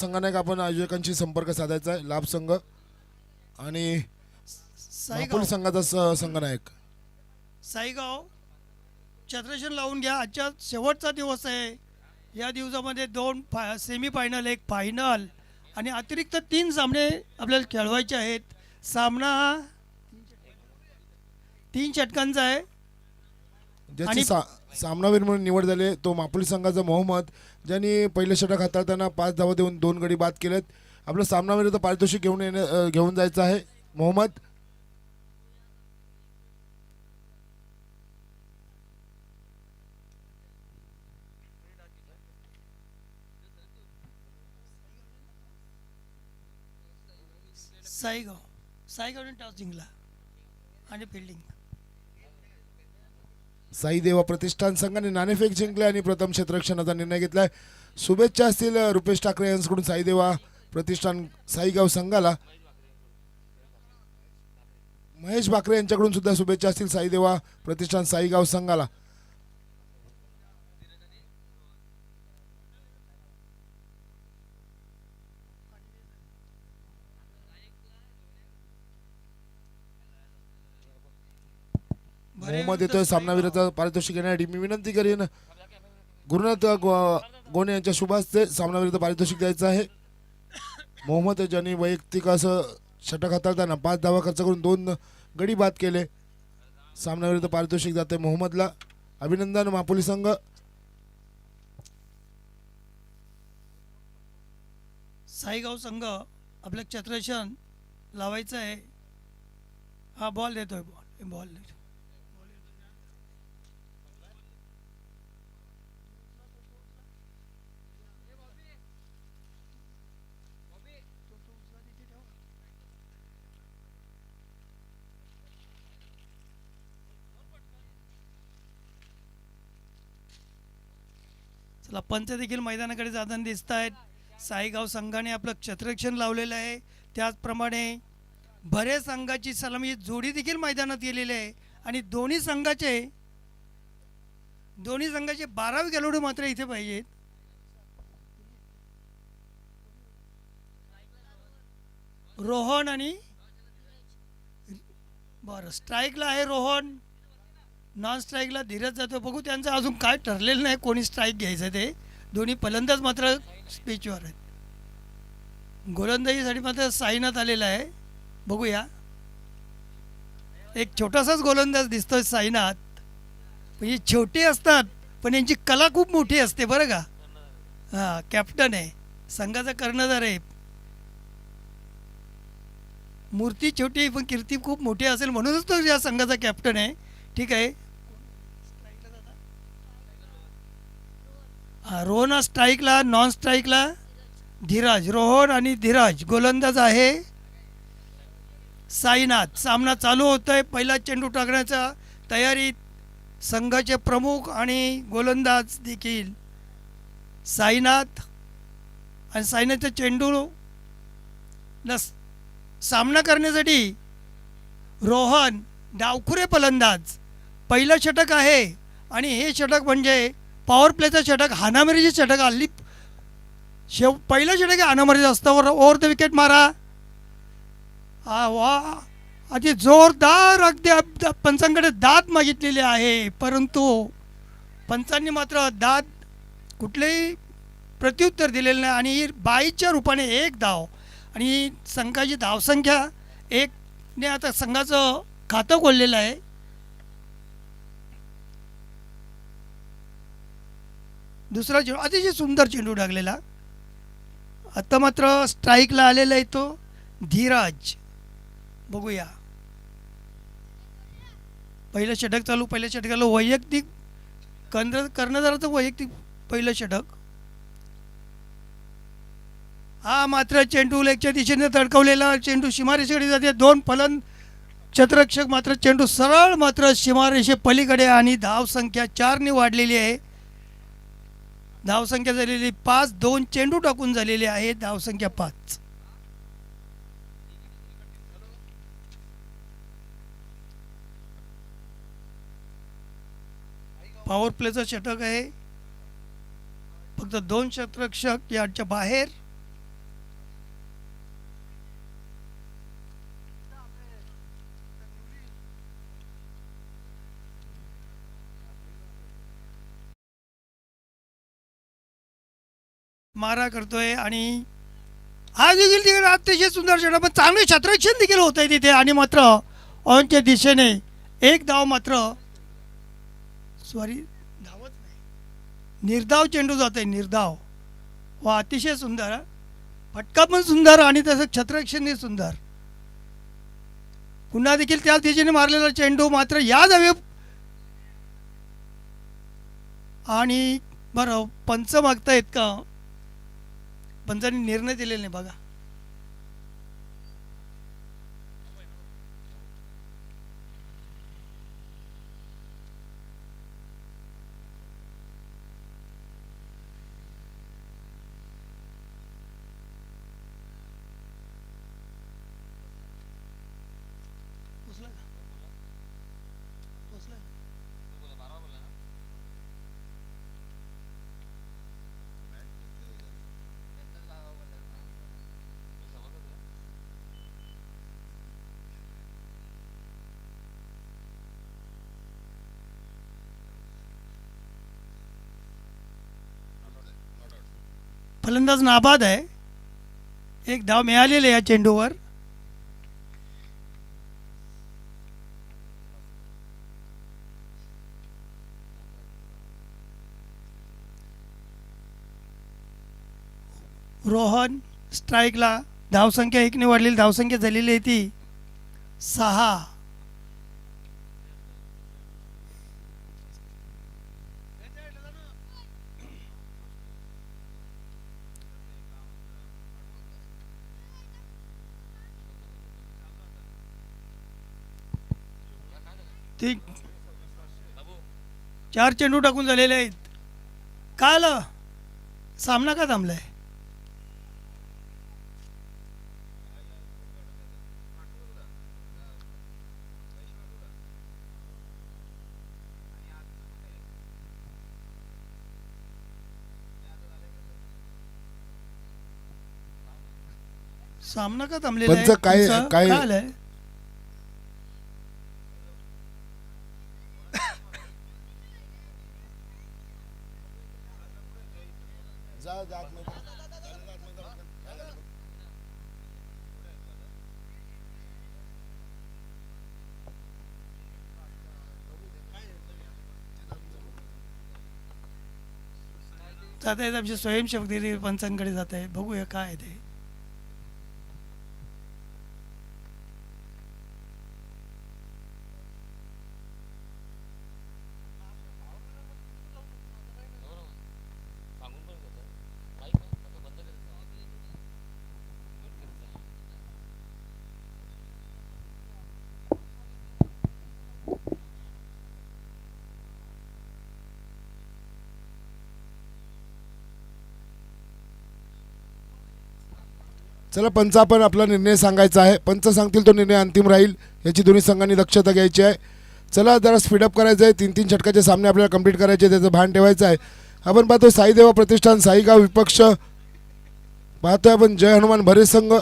संघाने आपण आयोजकांशी संपर्क साधायचा आहे. लाभ संघ आणि साईगाव संघाचा संघनायक. साईगाव छत्रशन लावून घ्या. आजच्या शेवटचा दिवस आहे. या दिवसामध्ये दोन सेमीफायनल, एक फायनल आणि अतिरिक्त 3 सामने आपल्याला खेळवायचे आहेत. सामना 3 षटकांचा आहे. ज्याची सामनावीर म्हणून निवड झाली तो मापुली संघाचा मोहम्मद, ज्यांनी पहिले षटक हाताळताना 5 धावा देऊन 2 गडी बाद केलेत. आपलं सामनावीर पारितोषिक घेऊन जायचं आहे. मोहम्मद साईगावने टॉस जिंकला आणि फिल्डिंग. साई देवा प्रतिष्ठान संघाने नाणेफेक जिंकले आणि प्रथम क्षेत्ररक्षणाचा निर्णय घेतलाय. शुभेच्छा असतील रुपेश ठाकरे यांच्याकडून साई देवा प्रतिष्ठान साईगाव संघाला. महेश बाकरे यांच्याकडून सुद्धा शुभेच्छा असतील साई देवा प्रतिष्ठान साईगाव संघाला. मोहम्मद येतोय सामनावीराचा पारितोषिक घेण्यासाठी. मी विनंती करीन गुरुनाथ गोणे यांच्या शुभ हस्ते सामनावीराचं पारितोषिक द्यायचं आहे. मोहम्मद ज्यांनी वैयक्तिक असं षटक हाताळताना 5 धावा खर्च करून 2 गडी बाद केले. सामनावीराचं पारितोषिक जाते मोहम्मदला. अभिनंदन मापुली संघ. साईगाव संघ आपलं छत्रशन लावायचं आहे. हा बॉल देतोय. बॉल चला, पंच देखील मैदानाकडे जाताना दिसत आहेत. साईगाव संघाने आपलं क्षेत्ररक्षण लावलेलं आहे. त्याचप्रमाणे भरे संघाची सलामी जोडी देखील मैदानात गेलेली आहे आणि दोन्ही संघाचे 12 खेळाडू मात्र इथे पाहिजेत. रोहन आणि बरं, स्ट्राईकला आहे रोहन, नॉन स्ट्राईकला धीरज जातो. बघू त्यांचं अजून काय ठरलेलं नाही कोणी स्ट्राईक घ्यायचं ते. दोन्ही फलंदाज मात्र स्पीचवर आहेत. गोलंदाजीसाठी मात्र साईनाथ आलेला आहे. बघूया, एक छोटासाच गोलंदाज दिसतोय साईनाथ. म्हणजे छोटे असतात पण यांची कला खूप मोठी असते बरं का. हां, कॅप्टन आहे, संघाचा कर्णधार आहे. मूर्ती छोटी पण कीर्ती खूप मोठी असेल म्हणूनच तो या संघाचा कॅप्टन आहे. ठीक आहे, रोहन स्ट्राईकला, नॉन स्ट्राईकला धीरज. रोहन आणि धीरज गोलंदाज आहे. साईनाथ. सामना चालू होतोय. पहिला चेंडू टाकण्याचा तयारीत संघाचे प्रमुख आणि गोलंदाज देखील साईनाथ. आणि साईनाथचा चेंडू सामना करण्यासाठी रोहन डावखुरे फलंदाज. पहिलं षटक आहे आणि हे षटक म्हणजे पॉवर प्लेचं षटक, हाणामारीचे षटक. हल्ली पहिलं षटक आहे हाणामारीचं असतं. ओव्हर द विकेट मारा. वा, अति जोरदार. अगदी पंचांकडे दाद मागितलेले आहे परंतु पंचांनी मात्र दाद कुठलेही प्रत्युत्तर दिलेलं नाही आणि 22च्या रूपाने 1 धाव आणि संघाची धावसंख्या 1ने आता संघाचं खातं खोललेलं आहे. दुसरा चेंडू अतिशय सुंदर चेंडू टाकलेला. आता मात्र स्ट्राईकला आलेला आहे तो धीरज. बघूया, पहिलं षटक चालू. पहिल्या षटकाला वैयक्तिक कर्णधाराचं वैयक्तिक पहिलं षटक. हा मात्र चेंडू लेगच्या दिशेने तडकवलेला चेंडू सीमारेषेकडे जाते. 2 क्षेत्ररक्षक मात्र चेंडू सरळ मात्र सीमारेषे पलीकडे आणि धावसंख्या 4ने वाढलेली आहे. धावसंख्या झालेली 5. 2 चेंडू टाकून झालेले आहे धावसंख्या 5. पॉवर प्लेचं षटक आहे. फक्त 2 क्षेत्ररक्षक याच्या बाहेर मारा करतोय आणि हा देखील तिकडे अतिशय सुंदर चेंडू, पण चांगले क्षेत्ररक्षण देखील होत आहे तिथे आणि मात्र ऑनच्या दिशेने एक धाव मात्र सॉरी धावत नाही, निर्धाव चेंडू जात आहे, निर्धाव. वा अतिशय सुंदर, फटका पण सुंदर आणि तसं क्षेत्ररक्षणही सुंदर. पुन्हा देखील त्याच दिशेने मारलेला चेंडू मात्र या धावे आणि बरं पंच मागतायत का, पंचांनी निर्णय दिलेला नाही बघा. फलंदाज नाबाद आहे, एक धाव मिळालेली आहे या चेंडूवर. रोहन स्ट्राईकला, धावसंख्या 1ने वाढलेली, धावसंख्या झालेली आहे ती 6. ते 4 चेंडू टाकून झालेले आहेत. काय आलं, सामना का थांबलाय? सामना का थांबलेला आहे? पंच काय तुमचं काय आलंय? जात आहेत आमचे स्वयंसेवक देखील पंचांकडे जात आहेत, बघूया काय आहे ते. चला पंच आपण आपला निर्णय सांगायचा आहे. पंच सांगतील तो निर्णय अंतिम राहील, याची दोन्ही संघांनी दक्षता घ्यायची आहे. चला जरा स्पीडअप करायचं आहे, 3-3 षटकाचे सामने आपल्याला कंप्लीट करायचे, त्याचं भान ठेवायचं आहे. आपण पाहतो साई देवा प्रतिष्ठान साईगाव विपक्ष, पाहतोय आपण जय हनुमान भरे संघ.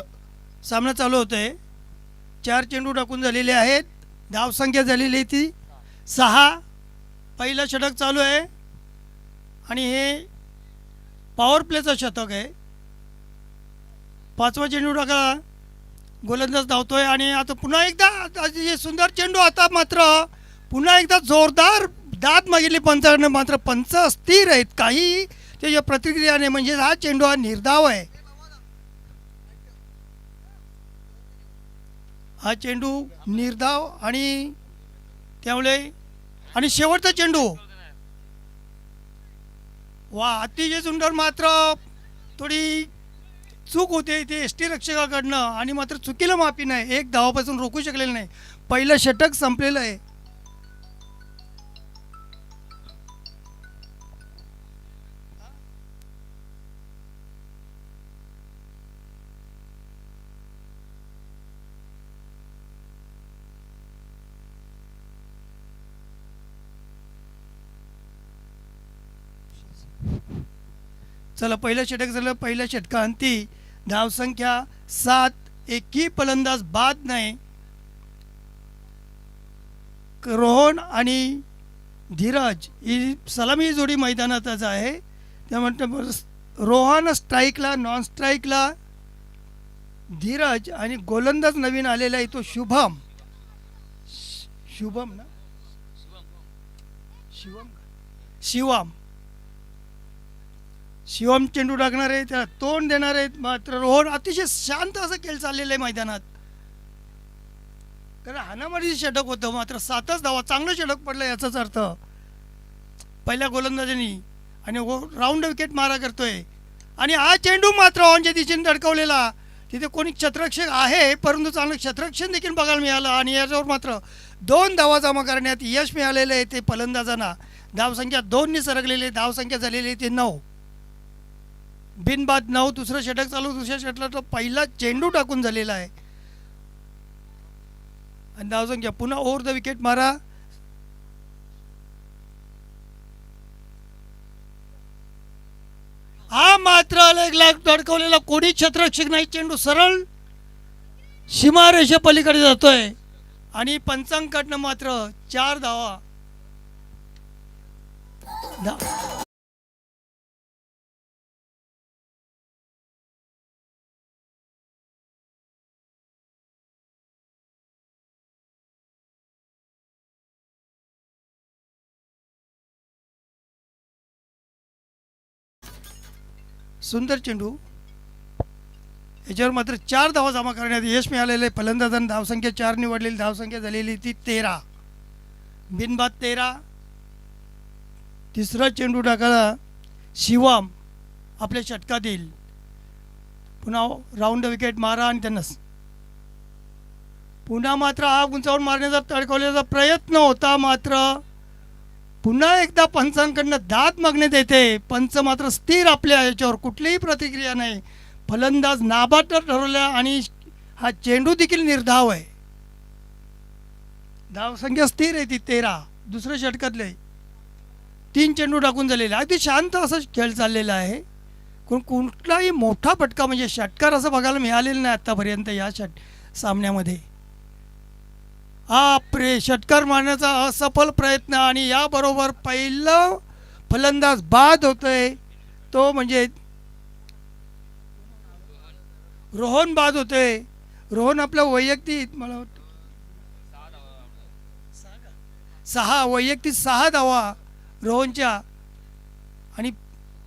सामना चालू होतोय, 4 चेंडू टाकून झालेले आहेत, धावसंख्या झालेली आहे ती 6. पहिलं षटक चालू आहे आणि हे पॉवर प्लेचं शतक आहे. 5वा चेंडू टाका, गोलंदाज धावतोय आणि आता पुन्हा एकदा हे सुंदर चेंडू, आता मात्र पुन्हा एकदा जोरदार दाद मागितली पंचाने, मात्र पंच स्थिर आहेत, काही त्याच्या प्रतिक्रियाने, म्हणजे हा चेंडू हा निर्धाव आहे. हा चेंडू निर्धाव आणि त्यामुळे आणि शेवटचा चेंडू, वा अतिशय सुंदर, मात्र थोडी चूक होते ते यष्टीरक्षकाकडनं आणि मात्र चुकीला माफी नाही, एक धावापासून रोखू शकलेलं नाही. पहिलं षटक संपलेलं आहे. चला पहिलं षटक झालं, पहिल्या षटकांती धावसंख्या 7, एकही फलंदाज बाद नाही. रोहन आणि धीरज ही सलामी जोडी मैदानातच आहे, त्यामुळे रोहन स्ट्राईकला, नॉन स्ट्राईकला धीरज आणि गोलंदाज नवीन आलेला आहे तो शुभम. शुभम ना, शिवम शिवम चेंडू टाकणार आहे, त्याला तोंड देणार आहेत. मात्र रोहन अतिशय शांत असं खेळ चाललेलं आहे मैदानात, कारण हाणामारीचं षटक होतं. मात्र 7च धावा, चांगलं षटक पडलं याचाच अर्थ पहिल्या गोलंदाजांनी, आणि राऊंड विकेट मारा करतोय. आणि हा चेंडू मात्र ऑनच्या दिशेने धडकवलेला, तिथे कोणी क्षेत्ररक्षक आहे परंतु चांगलं क्षेत्ररक्षण देखील बघायला मिळालं. आणि याच्यावर मात्र 2 धावा जमा करण्यात यश मिळालेलं आहे ते फलंदाजांना. धावसंख्या 2 सरकलेली, धावसंख्या झालेली ते 9, बिनबाद 9. दुसरं षटक चालू, दुसऱ्या षटकाला तो पहिला चेंडू टाकून झालेला आहे. आणि धावसंख्या पुन्हा ओव्हर द विकेट मारा. हा मात्र धडकवलेला, कोणी क्षेत्ररक्षक नाही, चेंडू सरळ सीमारेषे पलीकडे जातोय. आणि पंचांकडनं मात्र 4 धावा. सुंदर चेंडू, याच्यावर मात्र 4 धावा जमा करण्यात यश मिळालेलं आहे फलंदाजांना. धावसंख्या 4 निवडलेली, धावसंख्या झालेली ती 13, बिनबाद 13. तिसरा चेंडू टाकायला शिवम आपल्या षटकात येईल. पुन्हा राऊंड विकेट मारा. आणि त्यांना पुन्हा मात्र हा उंचावून मारण्याचा तडकवण्याचा प्रयत्न होता, मात्र पुन्हा एकदा पंचांकडनं दाद मागण्यात येते. पंच मात्र स्थिर आपल्या याच्यावर, कुठलीही प्रतिक्रिया नाही. फलंदाज नाबाद ठरवला आणि हा चेंडू देखील निर्धाव आहे. धावसंख्या स्थिर आहे ती 13. दुसऱ्या षटकातले 3 चेंडू टाकून झालेले, अगदी शांत असा खेळ चाललेला आहे. कुठलाही मोठा फटका म्हणजे षटकार असं बघायला मिळालेलं नाही आतापर्यंत या सामन्यामध्ये. षटकार मारण्याचा असफल प्रयत्न, आणि याबरोबर पहिलं फलंदाज बाद होतोय तो म्हणजे रोहन बाद होतोय. रोहन आपला वैयक्तिक, मला वाटतं 6 धावा रोहनच्या. आणि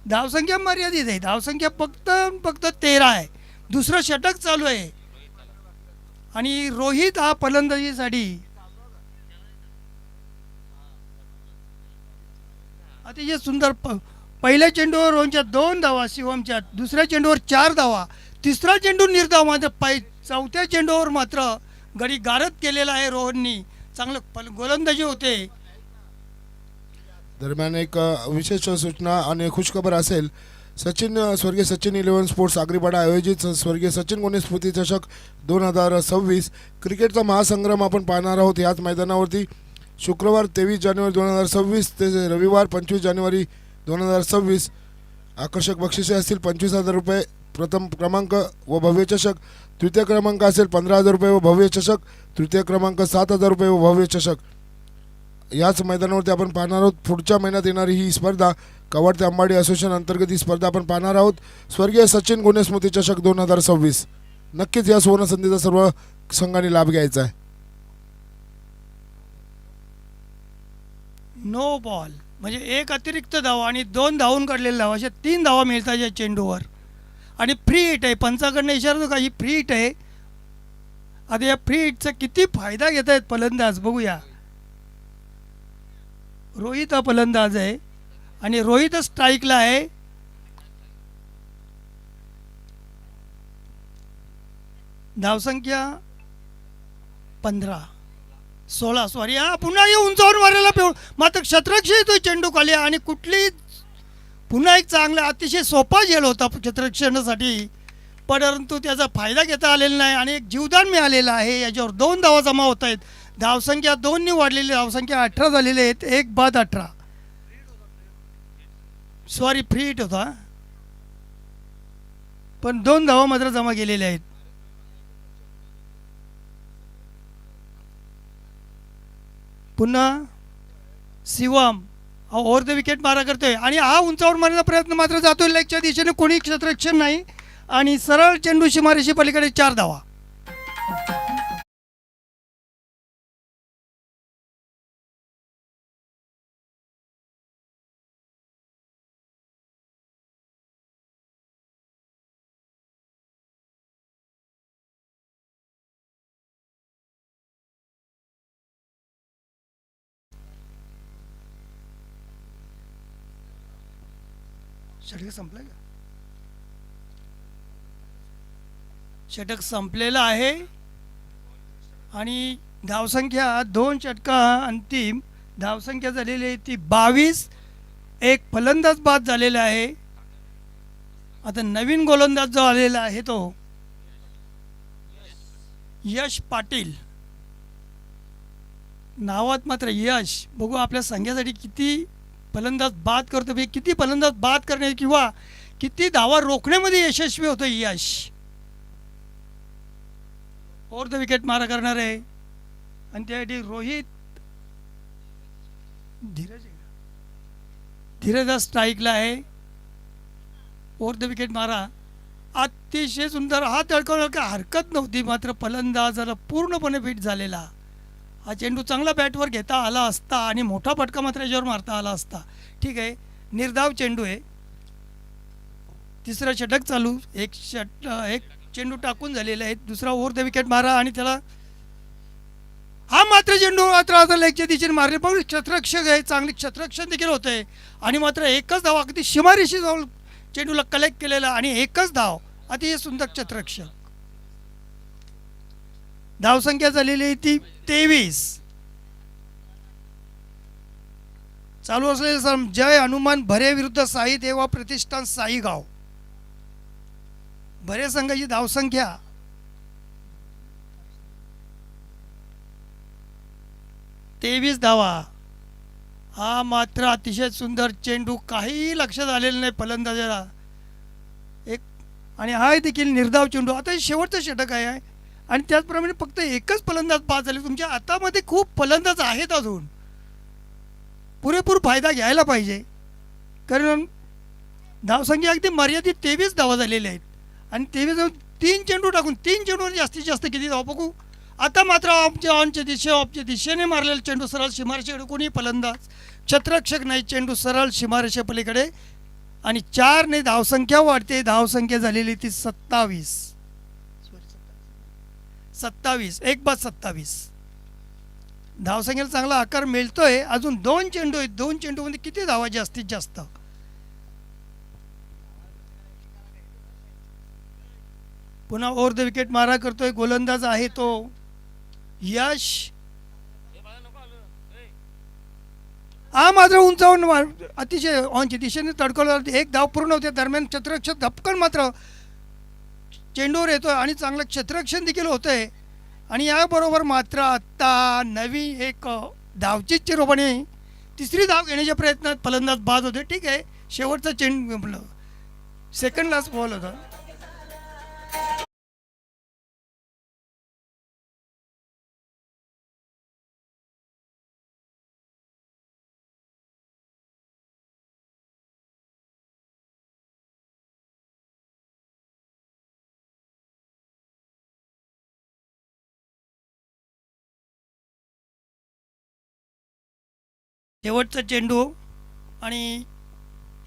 धावसंख्या मर्यादित आहे, धावसंख्या फक्त 13 आहे. दुसरं षटक चालू आहे. आणि रोहित हा फलंदाजीसाठी अतिशय सुंदर. पहिल्या चेंडूवर रोहनच्या 2 धावा, शिवमच्या दुसऱ्या चेंडूवर 4 धावा, तिसरा चेंडू निर्धाव. मात्र चौथ्या चेंडूवर मात्र गडी गारद केलेला आहे रोहननी. चांगलं गोलंदाजी होते. दरम्यान एक विशेष सूचना आणि खुशखबर असेल. स्वर्गीय सचिन 11 स्पोर्ट्स आगरीपाडा आयोजित स्वर्गीय सचिन गोने स्मृती चषक 2026 क्रिकेटचा महासंग्राम आपण पाहणार आहोत. याच मैदानावरती शुक्रवार 23 जानेवारी 2026 ते रविवार 25 जानेवारी 2026 आकर्षक बक्षिसे असतील 25,000 रुपये प्रथम क्रमांक व भव्य चषक. तृतीय क्रमांक असेल 15,000 रुपये व भव्य चषक. तृतीय क्रमांक 7,000 रुपये व भव्य चषक. याच मैदानावरती आपण पाहणार आहोत. पुढच्या महिन्यात येणारी ही स्पर्धा कवाड ते अंबाडी असोसिएशन अंतर्गत ही स्पर्धा आपण पाहणार आहोत. स्वर्गीय सचिन गुन्हे स्मृती चषक 2026. नक्कीच या सुवर्ण संधीचा सर्व संघांनी लाभ घ्यायचा आहे. नो बॉल म्हणजे 1 अतिरिक्त धावा आणि 2 धावून काढलेले धावा, अशा 3 धावा मिळतात या चेंडूवर. आणि फ्री हिट आहे. पंचाकडनं इशारा का ही फ्री हिट आहे. आता या फ्री हिटचा किती फायदा घेत आहेत फलंदाज बघूया. रोहित हा फलंदाज आहे आणि रोहित स्ट्राईकला आहे. धावसंख्या 16 सॉरी. हा पुन्हा ये उंचावर मारायला मात्र क्षेत्ररक्षक येतोय चेंडू खाली. आणि कुठली पुन्हा एक चांगला अतिशय सोपा झेल होता क्षेत्ररक्षणासाठी, परंतु त्याचा फायदा घेता आलेला नाही आणि एक जीवदान मिळालेलं आहे. याच्यावर 2 धावा जमा होत आहेत. धावसंख्या 2 वाढलेली, धावसंख्या 18 झालेली आहेत. 1 बाद 18 सॉरी फ्री हिट होता, पण 2 धावा मात्र जमा केलेल्या आहेत. पुन्हा शिवम ओव्हर द विकेट मारा करतोय आणि हा उंचावर मारण्याचा प्रयत्न मात्र जातोय लेगच्या दिशेने, कोणी क्षेत्ररक्षण नाही आणि सरळ चेंडू सीमारेषे पलीकडे 4 धावा. षटक संपलं का? षटक संपलेलं आहे आणि धावसंख्या 2 षटका अंतिम धावसंख्या झालेली आहे ती 22. एक फलंदाज बाद झालेला आहे. आता नवीन गोलंदाज जो आलेला आहे तो यश पाटील, नावात मात्र यश. बघू आपल्या संघासाठी किती फलंदाज बाद करतो, किती फलंदाज बाद करणे किंवा किती धावा रोखण्यामध्ये यशस्वी होतो यश. ओव्हर द विकेट मारा करणार आहे आणि त्यासाठी रोहित धीरज स्ट्राईकला आहे. ओव्हर द विकेट मारा अतिशय सुंदर, हा तडकवण्याला काय हरकत नव्हती, मात्र फलंदाजाला पूर्णपणे फिट झालेला. हा चेंडू चांगला बॅटवर घेता आला असता आणि मोठा फटका मात्र याच्यावर मारता आला असता. ठीक आहे, निर्धाव चेंडू आहे. तिसरं षटक चालू, एक चेंडू टाकून झालेला आहे. दुसरा ओव्हर द विकेट मारा आणि त्याला हा मात्र चेंडू मात्र आता लेगच्या दिशेने मारले, पण क्षेत्ररक्षक आहे, चांगली क्षेत्ररक्षण देखील होत आहे आणि मात्र एकच धाव अगदी सीमारेषी जाऊन चेंडूला कलेक्ट केलेला आणि एकच धाव, अतिशय सुंदर क्षेत्ररक्षक. धावसंख्या झालेली ती 23. चालू असलेले जय हनुमान भरे विरुद्ध साई देवा प्रतिष्ठान साईगाव. भरे संघाची धावसंख्या 23 धावा. हा मात्र अतिशय सुंदर चेंडू, काहीही लक्षात आलेलं नाही फलंदाजाला एक, आणि हा देखील निर्धाव चेंडू. आता शेवटचं षटक आहे आणि त्याचप्रमाणे फक्त एकच फलंदाज बाद झाले. तुमच्या हातामध्ये खूप फलंदाज आहेत, अजून पुरेपूर फायदा घ्यायला पाहिजे, कारण धावसंख्या अगदी मर्यादित 23 धावा झालेल्या आहेत आणि 23 3 चेंडू टाकून 3 चेंडूवर जास्तीत जास्त किती धावा बघू. आता मात्र ऑफच्या दिशेने मारलेला चेंडू सरळ सीमारेषेकडे, कोणी फलंदाज क्षेत्ररक्षक नाही, चेंडू सरळ सीमारेषे पलीकडे आणि 4 ने धावसंख्या वाढते. धावसंख्या झालेली ती 27. 1 बाद 27. धावसंख्येला चांगला आकार मिळतोय. अजून 2 चेंडू आहेत, 2 चेंडूमध्ये किती धावा जास्तीत जास्त. पुन्हा ओव्हर द विकेट मारा करतोय गोलंदाज आहे तो यश. हा मात्र उंचावून अतिशय ऑनच्या दिशेने तडकवला, एक धाव पूर्ण होते. दरम्यान क्षेत्ररक्षक धपकन मात्र चेंडूवर येतोय आणि चांगलं क्षेत्ररक्षण देखील होतंय आणि याबरोबर मात्र आत्ता नवी एक धावचीच्या रूपाने 3री धाव घेण्याच्या प्रयत्नात फलंदाज बाद होते. ठीक आहे, शेवटचा चेंडू सेकंड लास्ट बॉल होता. शेवटचा चेंडू आणि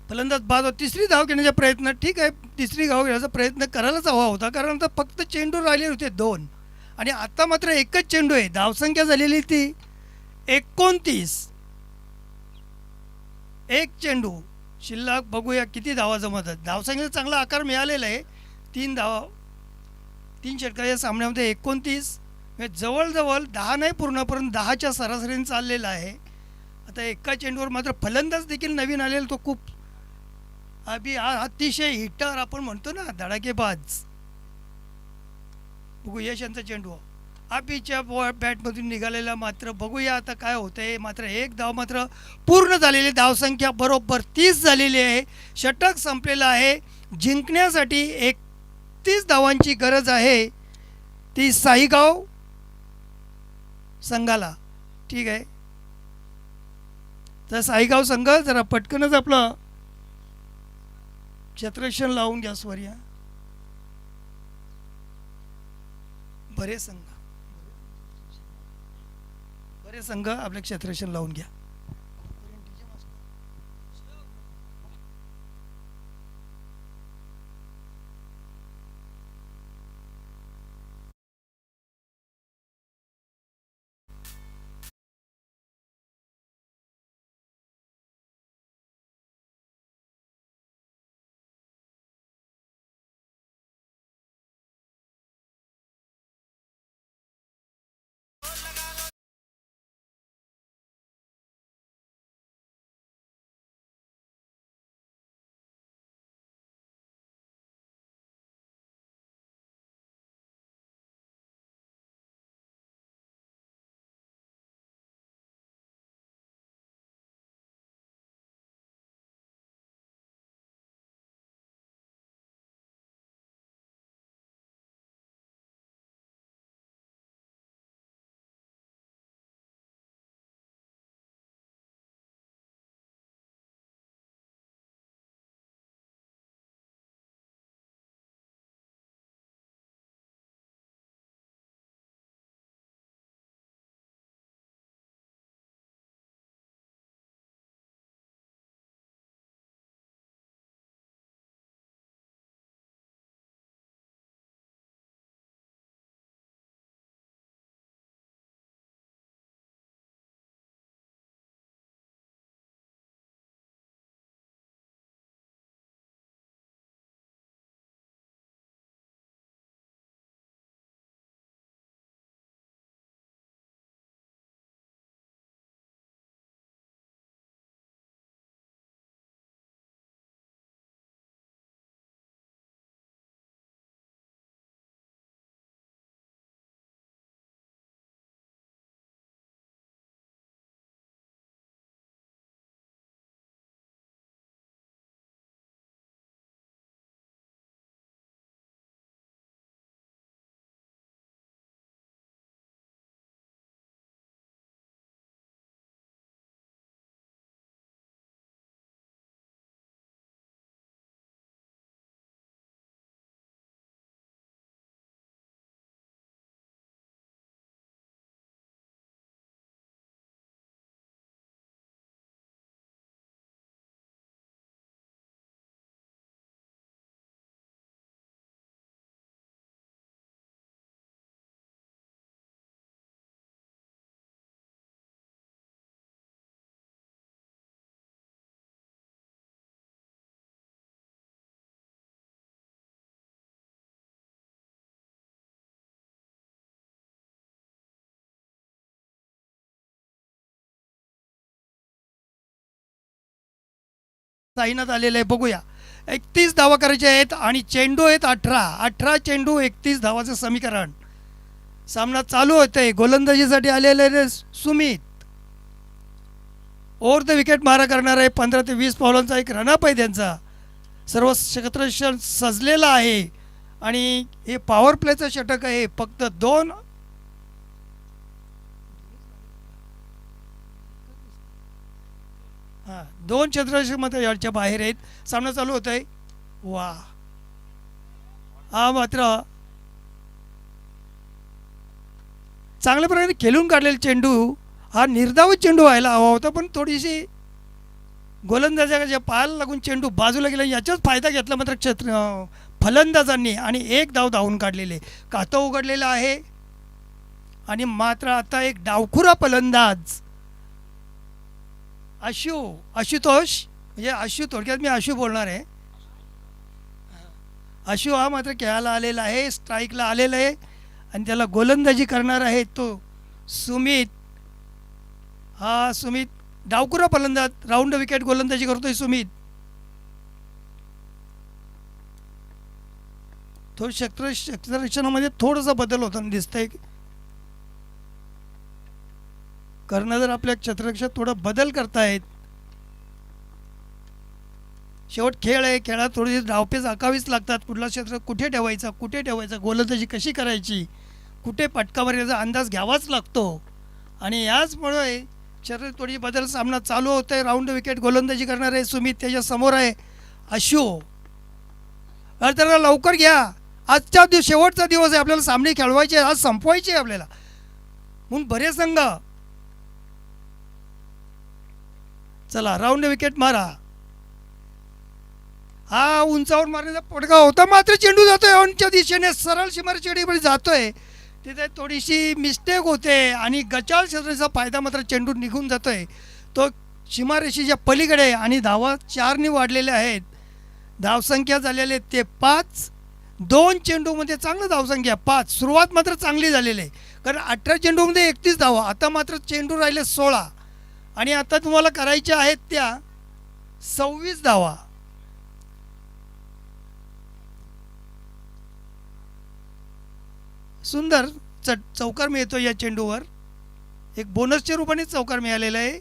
फलंदाज बाद. 3री धाव घेण्याचा प्रयत्न. ठीक आहे, 3री धाव घेण्याचा प्रयत्न करायलाच हवा होता, कारण आता फक्त चेंडू राहिले होते 2 आणि आता मात्र एकच चेंडू आहे. धावसंख्या झालेली ती 29. एक चेंडू शिल्लक. बघूया किती धावा जमतात. धावसंख्येचा चांगला आकार मिळालेला आहे. 3 धावा 3 षटकाच्या सामन्यामध्ये 29, जवळजवळ 10 नाही पूर्ण, परंतु 10च्या सरासरीने चाललेला आहे. आता एका चेंडूवर मात्र फलंदाज देखील नवीन आलेला, तो खूप अतिशय हिटर आपण म्हणतो ना, धडाकेबाज. बघू यश यांचा चेंडू अभिच्या बॅटमधून निघालेला. मात्र बघूया आता काय होतंय. मात्र एक धाव मात्र पूर्ण झालेली. धावसंख्या बरोबर 30 झालेली आहे. षटक संपलेलं आहे. जिंकण्यासाठी 31 धावांची गरज आहे, ती साईगाव संघाला. ठीक आहे, तर साईगाव संघ जरा पटकनच आपलं क्षेत्ररक्षण लावून घ्या स्वर्या. बरे संघ आपलं क्षेत्ररक्षण लावून घ्या. साईनाथ आलेलं आहे, बघूया. 31 धावा करायचे आहेत आणि चेंडू आहेत 18 चेंडू 31 धावाचं समीकरण. सामना चालू होतोय. गोलंदाजीसाठी आलेले सुमित ओव्हर द विकेट मारा करणार आहे. 15 ते 20 पावलांचा एक रनअप आहे त्यांचा. सर्व क्षेत्ररक्षण सजलेलं आहे आणि हे पॉवर प्लेचं षटक आहे. फक्त 2 क्षेत्ररक्षक मात्र याच्या बाहेर आहेत. सामना चालू होत आहे. वा, हा मात्र चांगल्या प्रकारे खेळून काढलेला चेंडू. हा निर्धावत चेंडू व्हायला हवा होता, पण थोडीशी गोलंदाजाच्या पायाला लागून चेंडू बाजूला गेला. याचाच फायदा घेतला मात्र फलंदाजांनी आणि एक धाव धावून काढलेले. खातं उघडलेलं आहे आणि मात्र आता एक डावखुरा फलंदाज आशुतोष, म्हणजे आशु, थोडक्यात मी आशु बोलणार आहे. आशु हा मात्र खेळायला आलेला आहे, स्ट्राईकला आलेला आहे आणि त्याला गोलंदाजी करणार आहे तो सुमित. हा सुमित डावखुरा फलंदाज, राऊंड विकेट गोलंदाजी करतोय सुमित. थोडं क्षेत्ररक्षणामध्ये थोडासा बदल होताना दिसतंय. कर्णधार आपल्या क्षेत्ररक्षणात थोडा बदल करतायत. शेवट खेळ आहे, खेळात थोडी धावपेच आखावीच लागतात. कुठला क्षेत्र कुठे ठेवायचा, गोलंदाजी कशी करायची, कुठे पटका मारायचा अंदाज घ्यावाच लागतो. आणि याचमुळे थोडी बदल सामना चालू होतोय. राऊंड विकेट गोलंदाजी करणार आहे सुमित, त्याच्या समोर आहे अशू. त्याला लवकर घ्या, आजच्या शेवटचा दिवस आहे, आपल्याला सामने खेळवायचे, आज संपवायचे आपल्याला. म्हणून बरेच संघ चला राऊंड विकेट मारा. हा उंचावर मारण्याचा पटका होता, मात्र चेंडू जातोय ऑनच्या दिशेने, सरळ सीमारेषेकडे जातोय. तिथे थोडीशी मिस्टेक होते आणि गचाळ क्षेत्राचा फायदा मात्र चेंडू निघून जातोय तो सीमारेषेच्या पलीकडे. आणि धावा 4ने वाढलेल्या आहेत. धावसंख्या झालेले ते 5. 2 चेंडूमध्ये चांगलं धावसंख्या 5. सुरुवात मात्र चांगली झालेली आहे, कारण 18 चेंडूमध्ये 31 धावा. आता मात्र चेंडू राहिले 16 आणि आता तुम्हाला करायच्या आहेत त्या 26 धावा. सुंदर चौकार मिळतो या चेंडूवर, एक बोनसच्या रूपाने चौकार मिळालेला आहे.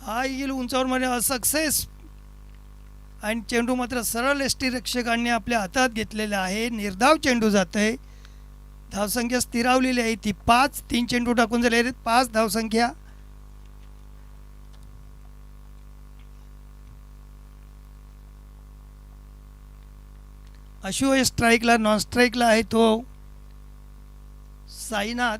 हा येईल उंचावर मध्ये सक्सेस आणि चेंडू मात्र सरळ यष्टीरक्षकांनी आपल्या हातात घेतलेला आहे. निर्धाव चेंडू जात आहे. धावसंख्या स्थिरावलेली आहे ती 5. 3 चेंडू टाकून झाले 5 धावसंख्या. अशू स्ट्राईकला, नॉन स्ट्राईकला आहे तो साईनाथ.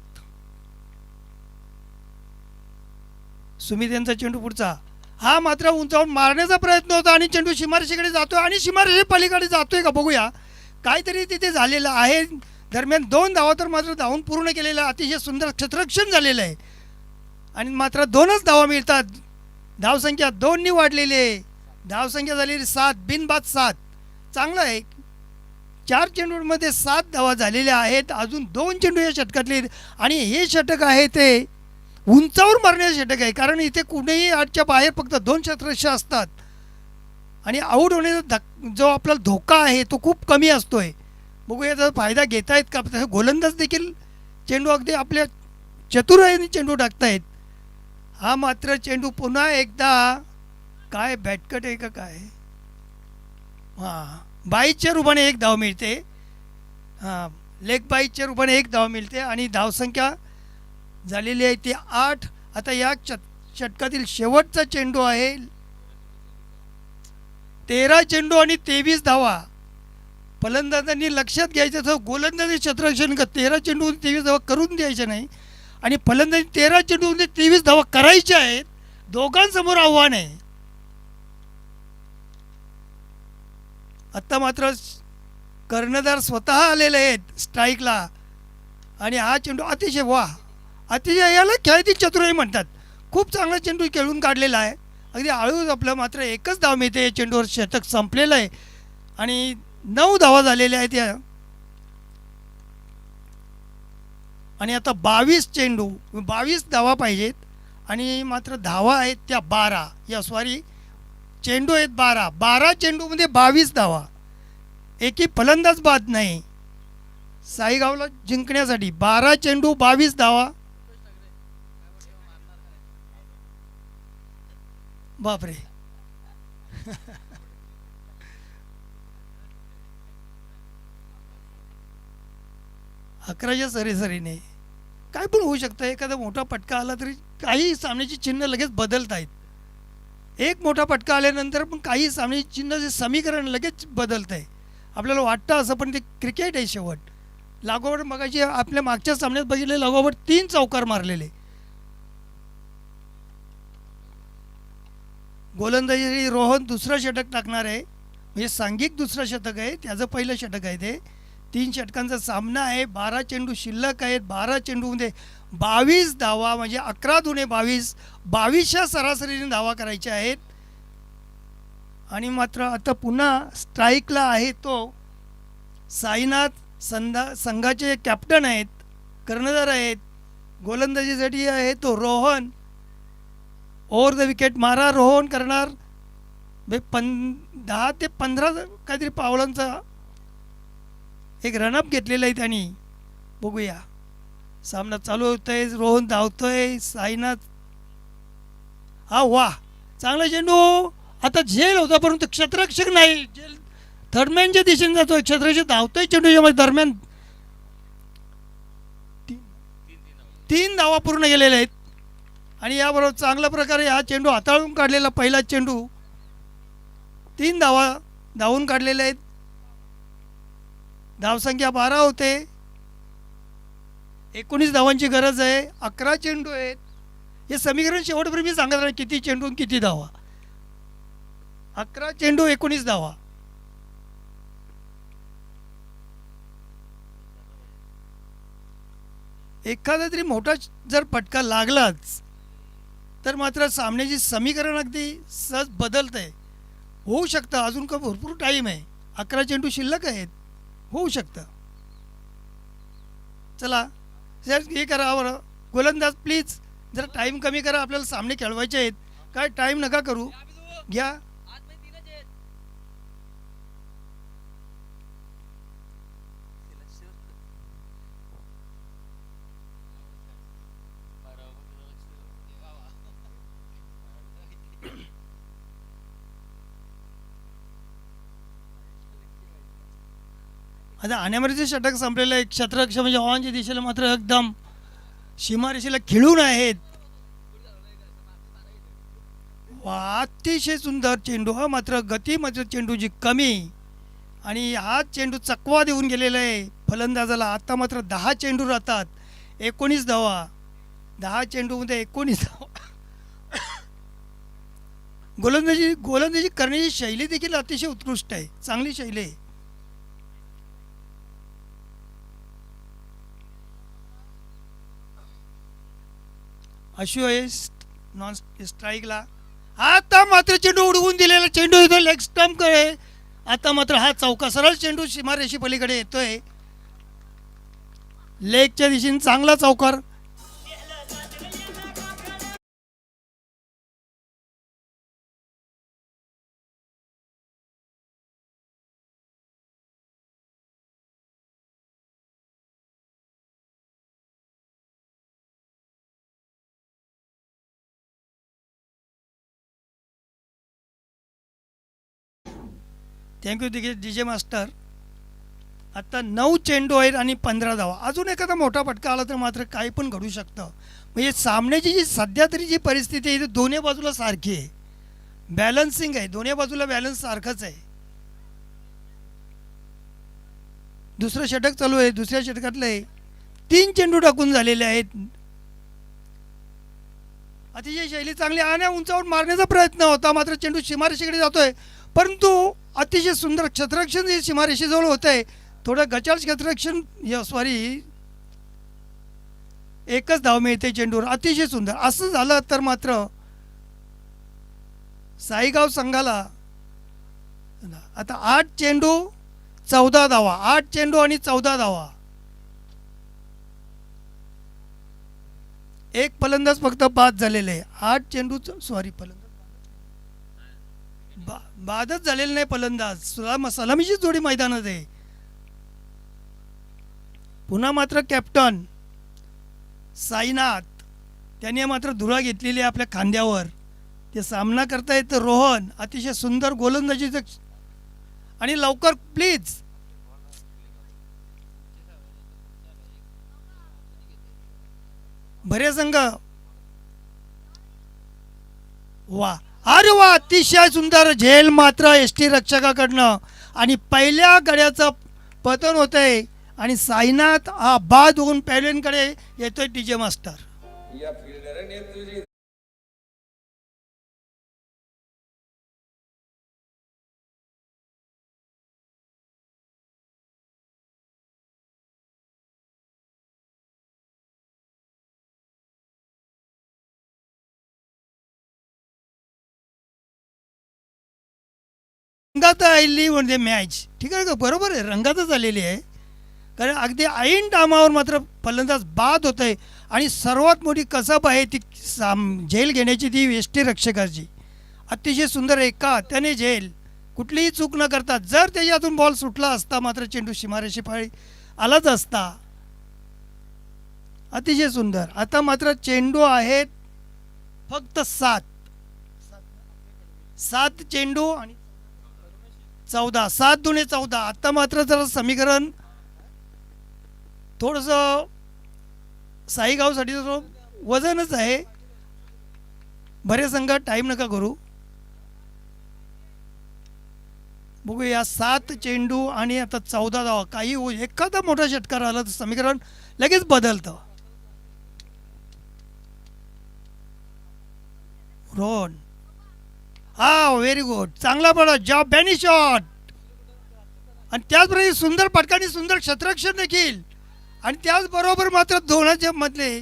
सुमित यांचा चेंडू पुढचा, हा मात्र उंचावून मारण्याचा प्रयत्न होता आणि चेंडू सीमारेषेकडे जातोय आणि सीमारेषे पलीकडे जातोय का बघूया. काहीतरी तिथे झालेलं आहे. दरम्यान 2 धावा तर मात्र धावून पूर्ण केलेलं, अतिशय सुंदर क्षेत्ररक्षण झालेलं आहे आणि मात्र 2च धावा मिळतात. धावसंख्या 2ने वाढलेली आहे. धावसंख्या झालेली 7, बिनबाद 7. चांगलं आहे. 4 चेंडूंमध्ये 7 धावा झालेल्या आहेत. अजून 2 चेंडू या षटकातले आणि हे षटक आहे ते उंचावर मारण्याचे षटक आहे, कारण इथे कुठेही 8च्या बाहेर फक्त 2 क्षेत्ररक्षक असतात आणि आऊट होण्याचा जो आपला धोका आहे तो खूप कमी असतोय. बघूया याचा फायदा घेतायत का. तसं गोलंदाज देखील चेंडू अगदी आपल्या चतुराईने चेंडू टाकतायत. हा मात्र चेंडू पुन्हा एकदा काय बॅटकट आहे का काय, हां 22च्या रूपाने 1 धाव मिळते. हां लेग 22च्या रूपाने 1 धाव मिळते आणि धावसंख्या झालेली आहे ती 8. आता या षटकातील शेवटचा चेंडू आहे. 13 चेंडू आणि 23 धावा. फलंदाजांनी लक्षात घ्यायचं तर गोलंदाजी क्षेत्ररक्षण 13 चेंडू 23 धावा करून द्यायच्या नाही आणि फलंदाजी 13 चेंडू 23 धावा करायच्या आहेत. दोघांसमोर आव्हान आहे. आत्ता मात्र कर्णधार स्वतः आलेले आहेत स्ट्राईकला आणि हा चेंडू अतिशय अतिशय याला खेळती चतुराई म्हणतात. खूप चांगला चेंडू खेळून काढलेला आहे. अगदी हळूच आपलं मात्र 1च धाव मिळते. या चेंडूवर षटक संपलेलं आहे आणि 9 धावा झालेल्या आहेत या. आणि आता 22 चेंडू 22 धावा पाहिजेत आणि मात्र धावा आहेत त्या 12. या सॉरी चेंडू आहेत 12 चेंडूमध्ये 22 धावा. एकही फलंदाज बाद नाही. साईगावला जिंकण्यासाठी 12 चेंडू 22 धावा. बापरे. अकराच्या सरीसरीने काय पण होऊ शकतं. एखादा मोठा फटका आला तरी काही सामन्याची चिन्ह लगेच बदलत आहेत. एक मोठा फटका आल्यानंतर पण काही सामन्याची चिन्हाचे समीकरण लगेच बदलत आहे. आपल्याला वाटतं असं, पण ते क्रिकेट आहे शेवट. लागोपाठ मगाशी आपल्या मागच्या सामन्यात बघितले लागोपाठ 3 चौकार मारलेले. गोलंदाजी रोहन दुसरं षटक टाकणार आहे, म्हणजे सांघिक दुसरं षटक आहे, त्याचं पहिलं षटक आहे ते. 3 षटकांचा सामना आहे. 12 चेंडू शिल्लक आहेत. 12 चेंडूमध्ये 22 धावा, म्हणजे 11 दुणे 22. 22च्या सरासरीने धावा करायच्या आहेत. आणि मात्र आता पुन्हा स्ट्राईकला आहे तो साईनाथ. संघाचे कॅप्टन आहेत, कर्णधार आहेत. गोलंदाजीसाठी आहे तो रोहन. ओव्हर द विकेट मारा रोहन करणार. 10 ते 15 काहीतरी पावलांचा एक रनअप घेतलेला आहे त्यांनी. बघूया सामना चालू होतोय. रोहन धावतोय. साईनाथ वा चांगला चेंडू. आता झेल होता परंतु क्षेत्ररक्षक नाही. झेल थर्डमॅनच्या दिशेने जातोय. क्षेत्ररक्षक धावतोय चेंडूच्या दरम्यान 3 धावा पूर्ण केलेल्या आहेत आणि याबरोबर चांगल्या प्रकारे हा चेंडू हाताळून काढलेला पहिला चेंडू 3 धावा धावून काढलेल्या आहेत. धावसंख्या 12 होते. 19 धावांची गरज आहे. 11 चेंडू आहेत. हे समीकरण शेवटपर्यंत मी सांगत आहे किती चेंडू आणि किती धावा. 11 चेंडू 19 धावा. एखादा तरी मोठा जर फटका लागलाच तर मात्र सामन्याची समीकरण अगदी सहज बदलत आहे. होऊ शकतं. अजून का भरपूर टाईम आहे. 11 चेंडू शिल्लक आहेत. होऊ शकतं. चला सर हे करा बरं गोलंदाज प्लीज जरा टाईम कमी करा. आपल्याला सामने खेळवायचे आहेत. काय टाईम नका करू. घ्या. आता आण्यामरीचे षटक संपलेलं आहे. क्षेत्ररक्षक म्हणजे हवांच्या दिशेला मात्र एकदम सीमारेषेला खिळून आहेत. अतिशय सुंदर चेंडू. हा मात्र गती मात्र चेंडूची कमी आणि हा चेंडू चकवा देऊन गेलेला आहे फलंदाजाला. आता मात्र 10 चेंडू राहतात. 19 धावा. 10 चेंडूमध्ये 19 धावा. गोलंदाजी करण्याची शैली देखील अतिशय उत्कृष्ट आहे. चांगली शैली आहे. अशू आहे नॉन स्ट्राईकला. आता मात्र चेंडू उडवून दिलेला चेंडू येतो लेग स्टंप कडे. आता मात्र हा चौका सरळ चेंडू सीमारेषी पलीकडे येतोय. लेगच्या दिशेने चांगला चौकार. Thank you D J master. आता 9 चेंडू आहेत आणि 15 धावा. अजून एखादा मोठा फटका आला तर मात्र काही पण घडू शकतं. म्हणजे सामन्याची जी सध्या तरी जी परिस्थिती आहे ती दोन्ही बाजूला सारखी आहे. बॅलन्सिंग आहे. दोन्ही बाजूला बॅलन्स सारखंच आहे. दुसरं षटक चालू आहे. दुसऱ्या षटकातले 3 चेंडू टाकून झालेले आहेत. अतिशय शैली चांगली आणि उंचावून मारण्याचा प्रयत्न होता मात्र चेंडू सीमारेषेकडे जातोय. परंतु अतिशय सुंदर क्षेत्ररक्षण हे सीमारेषेजवळ होत आहे. थोडं गचाळ क्षेत्ररक्षण सॉरी एकच धाव मिळते चेंडूवर. अतिशय सुंदर. असं झालं तर मात्र साईगाव संघाला आता 8 चेंडू 14 धावा. 8 चेंडू आणि 14 धावा. एक फलंदाज फक्त बाद झालेले आहे. 8 चेंडू सॉरी फलंदाज बादच झालेले नाही फलंदाज. सलामीची जोडी मैदानात आहे. पुन्हा मात्र कॅप्टन साईनाथ त्यांनी मात्र धुरा घेतलेली आहे आपल्या खांद्यावर. ते सामना करतायत रोहन. अतिशय सुंदर गोलंदाजीचं आणि लवकर प्लीज. भरे संघ वा अरे वा अतिशय सुंदर झेल मात्र एसटी रक्षकाकडनं आणि पहिल्या गड्याचं पतन होतंय आणि साईनाथ हा बाद होऊन पॅव्हलियनकडे येतोय डीजे मास्टर. या फिल्डरने तुझी रंगात आलेली म्हणजे मॅच ठीक आहे का. बरोबर आहे रंगातच आलेली आहे. कारण अगदी ऐन टामावर मात्र फलंदाज बाद होत आहे आणि सर्वात मोठी कसब आहे ती झेल घेण्याची ती एसटी रक्षकाची. अतिशय सुंदर एका त्याने झेल कुठलीही चूक न करता. जर त्याच्यातून बॉल सुटला असता मात्र चेंडू सीमारेषे पाळी आलाच असता. अतिशय सुंदर. आता मात्र चेंडू आहेत फक्त 7 चेंडू आणि 14. 7 दुणे 14. आता मात्र जरा समीकरण थोडंसं साईगावसाठी तो वजनच आहे. बरेच संघ टाईम नका करू. बघूया 7 चेंडू आणि आता 14 धावा. काही एखादा मोठा षटकार आला तर समीकरण लगेच बदलतं. रोहन, हा व्हेरी गुड, चांगला पडा जॉब, बॅनी शॉट, आणि त्याचबरोबर सुंदर पटकाने सुंदर क्षेत्ररक्षण देखील, आणि त्याचबरोबर मात्र दोनाच्या मधले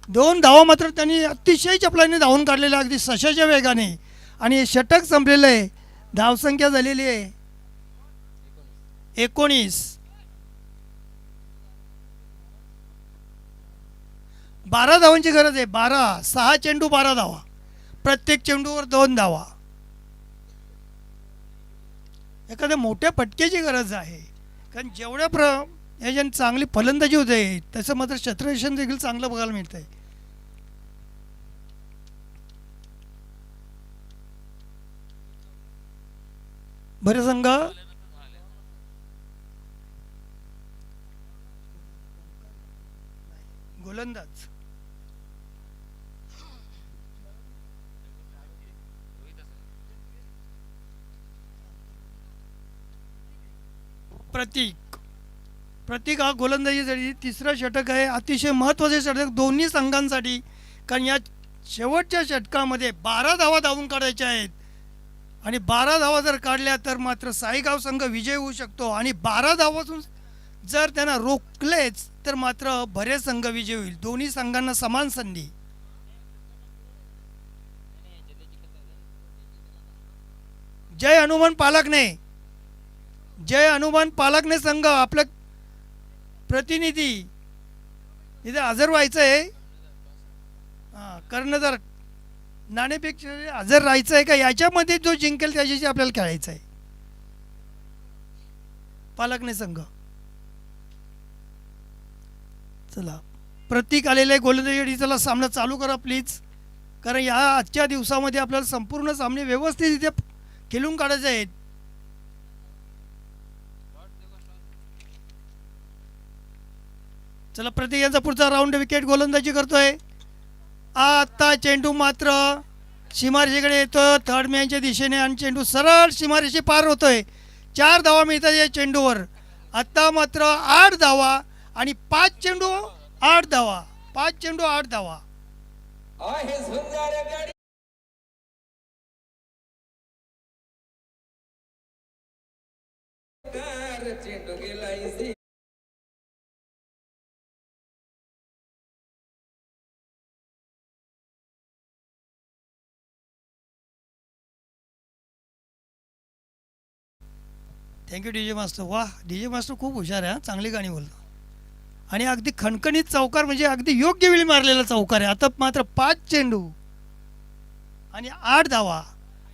2 धावा मात्र त्यांनी अतिशय चपलाने धावून काढलेल्या अगदी सशाच्या वेगाने, आणि हे षटक संपलेलं आहे. धावसंख्या झालेली आहे 19. 12 धावांची गरज आहे. 6 चेंडू 12 धावा, प्रत्येक चेंडूवर 2 धावा. एखाद्या मोठ्या फटक्याची गरज आहे, कारण जेवढ्या याच्याने चांगली फलंदाजी होते तसं मात्र क्षेत्ररक्षण देखील चांगलं बघायला मिळतंय. बरे संघ गोलंदाज प्रतीक हा गोलंदाजीसाठी तिसरा षटक आहे. अतिशय महत्त्वाचे षटक दोन्ही संघांसाठी, कारण या शेवटच्या षटकामध्ये 12 धावा धावून काढायच्या आहेत, आणि 12 धावा जर काढल्या तर मात्र साईगाव संघ विजय होऊ शकतो, आणि 12 धावातून जर त्यांना रोखलेच तर मात्र भरे संघ विजय होईल. दोन्ही संघांना समान संधी. जय हनुमान पालकने, जय हनुमान पालकने संघ आपलं प्रतिनिधी इथे हजर व्हायचं आहे. कर्णधार नाणेपेक्षा हजर राहायचं आहे का, याच्यामध्ये जो जिंकेल त्याच्याशी आपल्याला खेळायचं आहे. पालकने संघ, चला प्रतीक आलेलं आहे गोलंदाजी. चला सामना चालू करा प्लीज, कारण या आजच्या दिवसामध्ये आपल्याला संपूर्ण सामने व्यवस्थित इथे खेळून काढायचे आहेत. चला प्रतीक यांचा पुढचा राऊंड विकेट गोलंदाजी करतोय. आता चेंडू मात्र सीमारेषेकडे येतो थर्ड मॅनच्या दिशेने, आणि चेंडू सरळ सीमारेषे पार होतोय. 4 धावा मिळतात या चेंडूवर. आता मात्र 8 धावा, आणि 5 चेंडू 8 धावा, 5 चेंडू 8 धावा. आहे सुंदर गाडी चेंडू गेला इथे. Thank you D J master. वा, डी जे मास्टर खूप हुशार आहे, चांगली गाणी बोलतो, आणि अगदी खणखणीत चौकार, म्हणजे अगदी योग्य वेळी मारलेला चौकार आहे. आता मात्र 5 चेंडू आणि 8 धावा.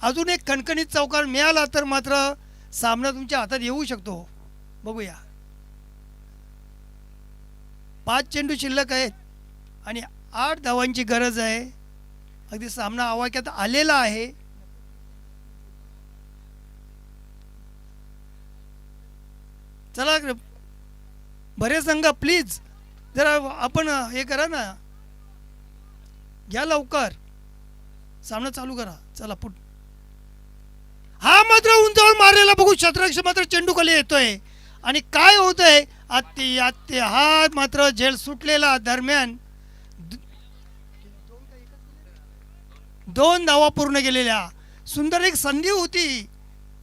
अजून एक खणखणीत चौकार मिळाला तर मात्र सामना तुमच्या हातात येऊ शकतो. बघूया, 5 चेंडू शिल्लक आहेत आणि 8 धावांची गरज आहे. अगदी सामना आवाक्यात आलेला आहे. चला बरे संघ प्लीज जरा आपण हे करा ना, घ्या लवकर, सामना चालू करा. चला पुट, हा मात्र उंचावर मारलेला बघू, क्षेत्ररक्षक मात्र चेंडू खाली येतोय, आणि काय होतंय आत्ते हा मात्र झेल सुटलेला. दरम्यान 2 धावा पूर्ण केलेल्या. सुंदर एक संधी होती,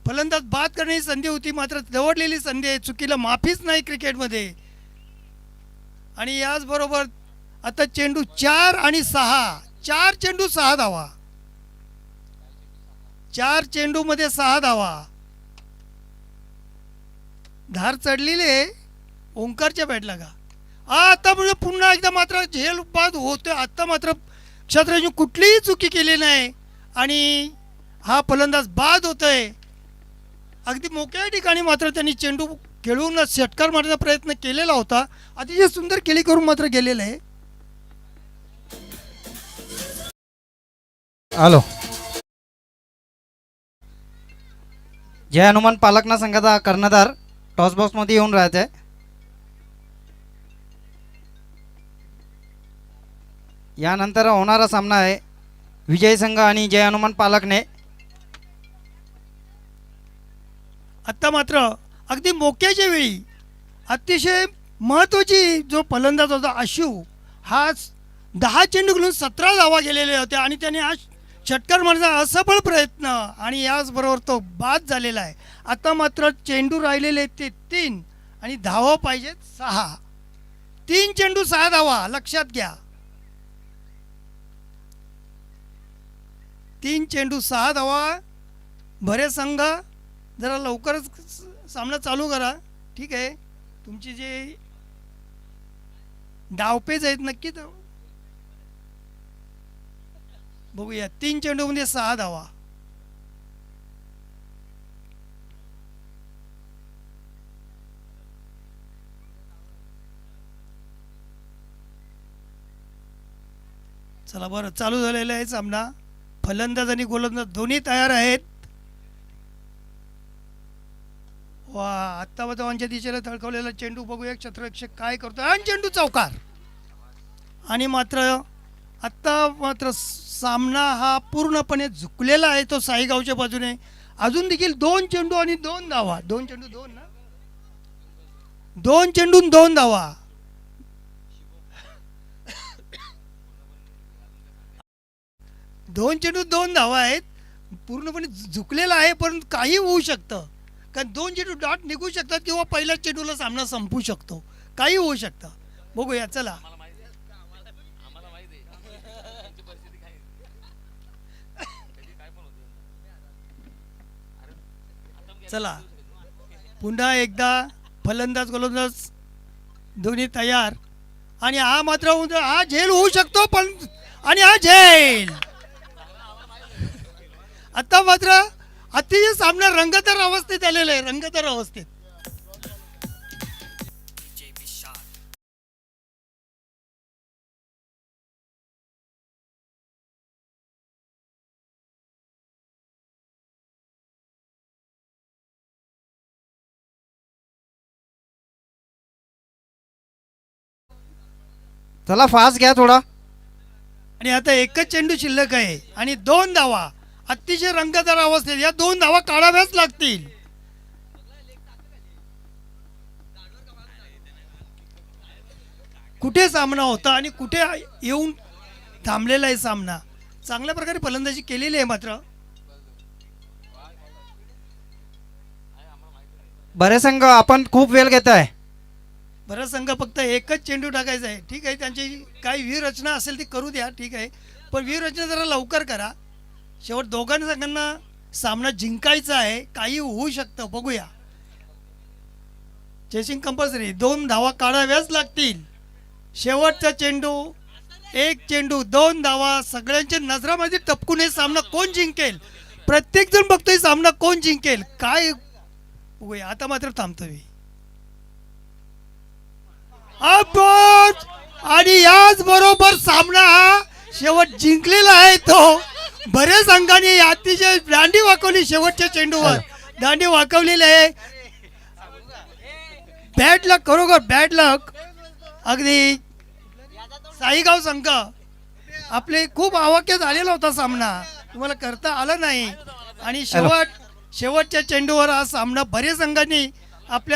फलंदाज बाद करण्याची संधी होती, मात्र दवडलेली संधी आहे. चुकीला माफीच नाही क्रिकेटमध्ये. आणि याचबरोबर आता चेंडू 4 आणि 6, 4 चेंडू 6 धावा, 4 चेंडूमध्ये 6 धावा. धार चढलेले ओंकारच्या बॅटला का. आता म्हणजे पुन्हा एकदा मात्र झेल बाद होतोय. आता मात्र क्षेत्ररक्षक कुठलीही चुकी केली नाही, आणि हा फलंदाज बाद होतोय. अगदी मोकळ्या ठिकाणी मात्र त्यांनी चेंडू खेळून षटकार मारण्याचा प्रयत्न केलेला होता. अतिशय सुंदर केली करून मात्र गेलेलं आहे. हॅलो, जय हनुमान पालकना संघाचा कर्णधार टॉस बॉक्समध्ये येऊन राहत आहे. यानंतर होणारा सामना आहे विजय संघ आणि जय हनुमान पालकने. आत्ता मात्र अगदी मोक्याच्या वेळी अतिशय महत्त्वाची जो फलंदाज होता आशू, हा 10 चेंडू घेऊन 17 धावा गेलेले होते आणि त्याने आज षटकार मारण्याचा असफळ प्रयत्न आणि याचबरोबर तो बाद झालेला आहे. आता मात्र चेंडू राहिलेले ते 3 आणि धावा पाहिजेत 6. 3 चेंडू 6 धावा, लक्षात घ्या. 3 चेंडू 6 धावा. बरे संघ जरा लवकरच सामना चालू करा. ठीक आहे, तुमची जे डावपेच आहेत नक्की तर बघूया. 3 चेंडूमध्ये 6 धावा. चला बरं, चालू झालेला आहे सामना. फलंदाज आणि गोलंदाज दोन्ही तयार आहेत. वा, आत्ता बदावांच्या दिशेला थळकवलेला चेंडू बघूया क्षेत्ररक्षक काय करतो आणि चेंडू चौकार. आणि मात्र आत्ता मात्र सामना हा पूर्णपणे झुकलेला आहे तो साईगावच्या बाजूने. अजून देखील 2 चेंडू आणि 2 धावा. 2 चेंडू 2 ना, 2 चेंडून 2 धावा. दोन चेंडू 2 धावा आहेत. पूर्णपणे झुकलेला आहे, पण काही होऊ शकतं. कारण 2 चेंडू डॉट निघू शकतात किंवा पहिल्याच चेंडूला सामना संपू शकतो. काही होऊ शकतं. बघूया चला. चला पुन्हा एकदा फलंदाज गोलंदाज दोन्ही तयार. आणि हा मात्र हा झेल होऊ शकतो, पण आणि हा झेल. आता मात्र अतिशय सामना रंगतदार अवस्थेत आलेला आहे, रंगतदार अवस्थेत. चला फास्ट घ्या थोडा. आणि आता एकच चेंडू शिल्लक आहे आणि 2 धावा. अतिशय रंगतदार अवस्थेत या 2 धावा काढाव्याच लागतील. कुठे सामना होता आणि कुठे येऊन थांबलेला आहे सामना. चांगल्या प्रकारे फलंदाजी केलेली आहे. मात्र बरे संघ आपण खूप वेळ घेत आहे. बरं संघ फक्त एकच चेंडू टाकायचा आहे. ठीक आहे, त्यांची काही व्यूहरचना असेल ती करू द्या. ठीक आहे, पण व्यूहरचना जरा लवकर करा. शेवट दोघांना संघांना सामना जिंकायचा आहे. काही होऊ शकतं, बघूया. Chasing compulsory. 2 धावा काढाव्याच लागतील. शेवटचा चेंडू, 1 चेंडू 2 धावा. सगळ्यांच्या नजरामध्ये टपकून हे सामना कोण जिंकेल, प्रत्येक जण बघतोय सामना कोण जिंकेल काय. बघूया. आता मात्र थांबतो मी. आणि याच बरोबर सामना हा शेवट जिंकलेला आहे तो बऱ्याच संघाने अतिशय दांडी वाकवली. शेवटच्या चेंडूवर दांडी वाकवलेली आहे. बॅड लक, खरोखर बॅड लक. अगदी साईगाव संघ आपले खूप आवाक्यात आलेला होता सामना, तुम्हाला करता आला नाही. आणि शेवटच्या चेंडूवर हा सामना बऱ्याच संघांनी आपल्या